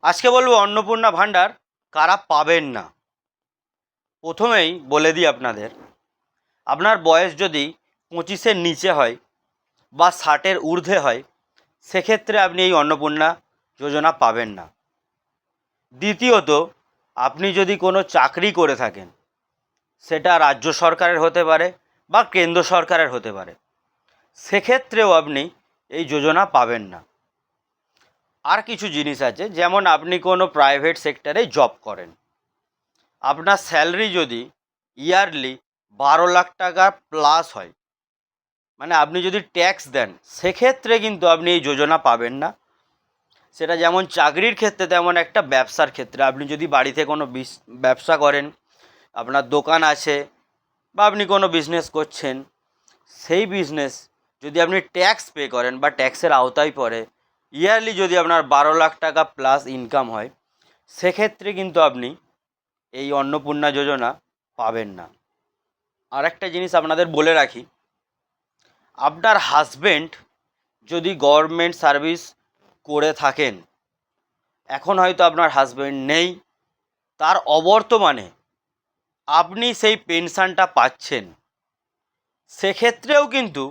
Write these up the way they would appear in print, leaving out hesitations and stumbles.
আজকে বলবো অন্নপূর্ণা ভাণ্ডার কারা পাবেন না। প্রথমেই বলে দিই আপনাদের, আপনার বয়স যদি 25-এর নিচে হয় বা 60-এর ঊর্ধ্বে হয়, সেক্ষেত্রে আপনি এই অন্নপূর্ণা যোজনা পাবেন না। দ্বিতীয়ত, আপনি যদি কোনো চাকরি করে থাকেন, সেটা রাজ্য সরকারের হতে পারে বা কেন্দ্র সরকারের হতে পারে, সেক্ষেত্রেও আপনি এই যোজনা পাবেন না। আর কিছু জিনিস আছে, যেমন আপনি কোনো প্রাইভেট সেক্টরে জব করেন, আপনার স্যালারি যদি ইয়ারলি 12 লাখ টাকা প্লাস হয়, মানে আপনি যদি ট্যাক্স দেন, সেক্ষেত্রে কিন্তু আপনি এই যোজনা পাবেন না। সেটা যেমন চাকরির ক্ষেত্রে, তেমন একটা ব্যবসার ক্ষেত্রে। আপনি যদি বাড়িতে কোনো ব্যবসা করেন, আপনার দোকান আছে বা আপনি কোনো বিজনেস করছেন, সেই বিজনেস যদি আপনি ট্যাক্স পে করেন বা ট্যাক্সের আওতায় পড়ে, ইয়ারলি যদি আপনার 12 লাখ টাকা প্লাস ইনকাম হয়, সেক্ষেত্রে কিন্তু আপনি এই অন্নপূর্ণা যোজনা পাবেন না। আর একটা জিনিস আপনাদের বলে রাখি, আপনার হাজব্যান্ড যদি গভর্নমেন্ট সার্ভিস করে থাকেন, এখন হয়তো আপনার হাজব্যান্ড নেই, তার অবর্তমানে আপনি সেই পেনশনটা পাচ্ছেন, সেক্ষেত্রেও কিন্তু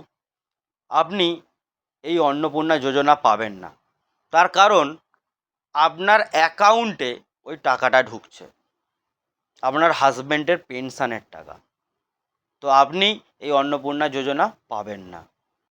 আপনি এই অন্নপূর্ণা যোজনা পাবেন না। তার কারণ আপনার অ্যাকাউন্টে ওই টাকাটা ঢুকছে, আপনার হাজব্যান্ডের পেনশনের টাকা, তো আপনি এই অন্নপূর্ণা যোজনা পাবেন না।